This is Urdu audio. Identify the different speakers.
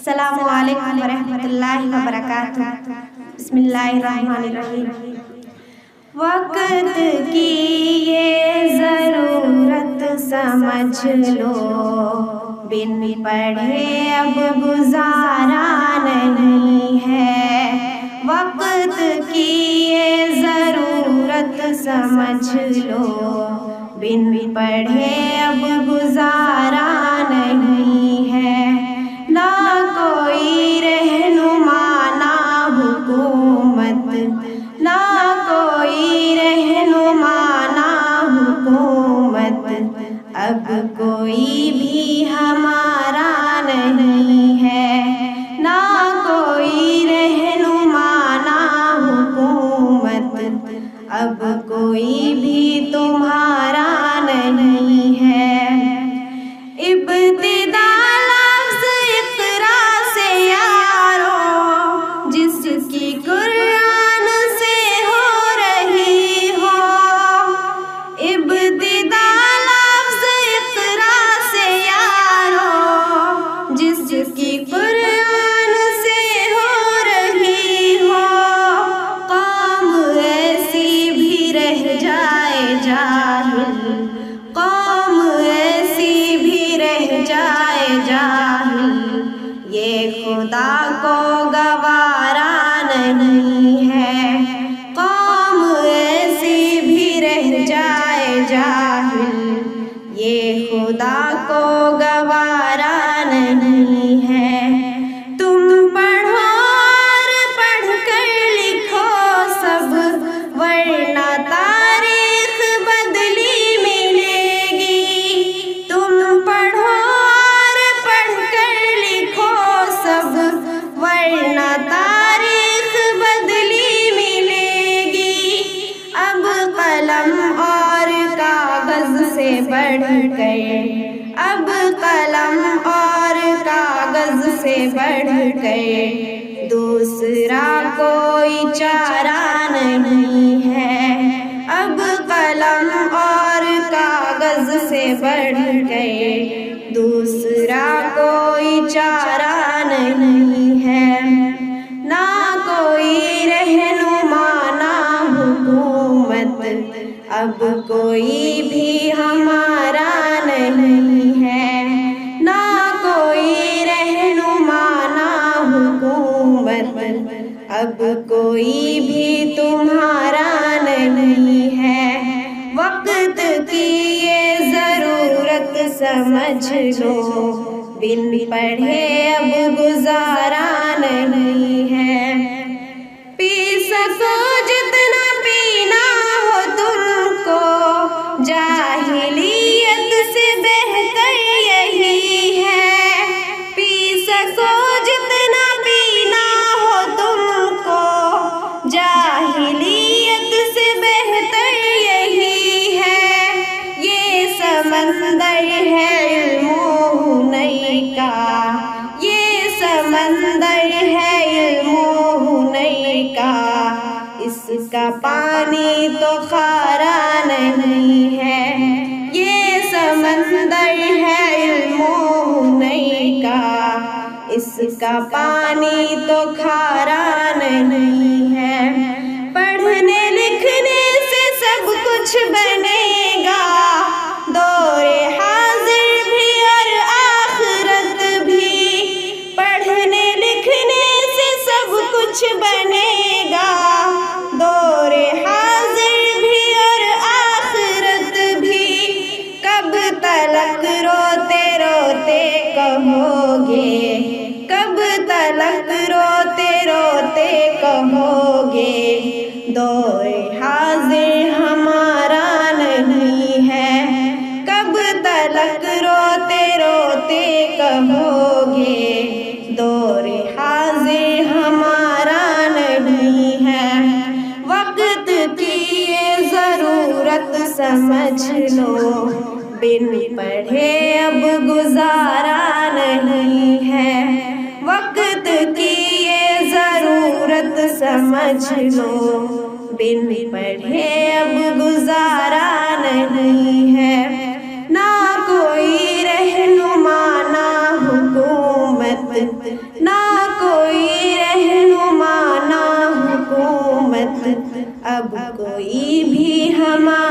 Speaker 1: السلام علیکم ورحمۃ اللہ وبرکاتہ۔ بسم اللہ الرحمن الرحیم۔ وقت کی یہ ضرورت سمجھ لو، بن پڑھے اب گزارا نہیں ہے۔ وقت کی یہ ضرورت سمجھ لو، بن پڑھے اب گزارا نہیں ہے۔ نہ کوئی رہنما نہ حکومت، نہ کوئی رہنما نہ حکومت، اب کوئی بھی ہمارا نہیں ہے۔ نہ کوئی رہنما نہ حکومت، اب کوئی بھی تمہارا نہیں ہے۔ ابتدا لفظ اقرا سے یارو، جس کی قرآن سے ہو رہی ہو۔ ابتدا لفظ اقرا سے یارو، جس کی قرآن سے ہو رہی ہو۔ قوم ایسی بھی رہ جائے جاہل، قوم ایسی بھی رہ جائے جاہل، یہ خدا کو گوارا نہیں ہے۔ قوم ایسی بھی رہ جائے جاہل، یہ خدا کو گوارا نہیں ہے۔ تم پڑھو اور پڑھ کر لکھو سب، ورنہ تاریخ بدلی ملے گی۔ تم پڑھو اور پڑھ کر لکھو سب، ورنہ تاریخ بدلی ملے گی۔ اب قلم اور کاغذ سے بڑھ کر، اب قلم اور کاغذ سے بڑھ کر دوسرا کوئی چارہ نہیں ہے۔ اب قلم اور کاغذ سے بڑھ کر دوسرا کوئی چارہ نہیں ہے۔ نہ کوئی رہنما نہ حکومت، اب کوئی بھی ہمارا نہیں ہے۔ نہ کوئی رہنما نہ حکومت، اب کوئی بھی تمہارا نہیں ہے۔ وقت کی یہ ضرورت سمجھ لو، بن پڑھے اب گزارا نہیں ہے۔ پی سکو جتنا پینا ہو تم کو، جاہلیت سے بہتر یہی ہے۔ پی سکو جتنا پینا ہو تم کو، جاہلیت سے بہتر یہی ہے۔ یہ سمندر ہے علم و ہنر کا، یہ سمندر ہے علم و ہنر کا، اس کا پانی تو کھارا نہیں ہے۔ یہ سمندر ہے علم و ہنر کا، اس کا پانی تو کھارا نہیں ہے۔ پڑھنے لکھنے سے سب کچھ بنے گا، دور حاضر بھی اور آخرت بھی۔ پڑھنے لکھنے سے سب کچھ بنے گا، دور حاضر بھی اور آخرت بھی۔ کب تلک روتے روتے کہو گے، کب تلک روتے روتے کہو گے، دور حاضر ہمارا نہیں ہے۔ کب تلک روتے روتے کہو گے، دور حاضر ہمارا نہیں ہے۔ وقت کی یہ ضرورت سمجھ لو، بن پڑھے اب گزارا نہیں ہے۔ وقت کی یہ ضرورت سمجھ لو، بن پڑھے اب گزارا نہیں ہے۔ نہ کوئی رہنما نہ حکومت، نہ کوئی رہنما نہ حکومت، اب کوئی بھی ہمارا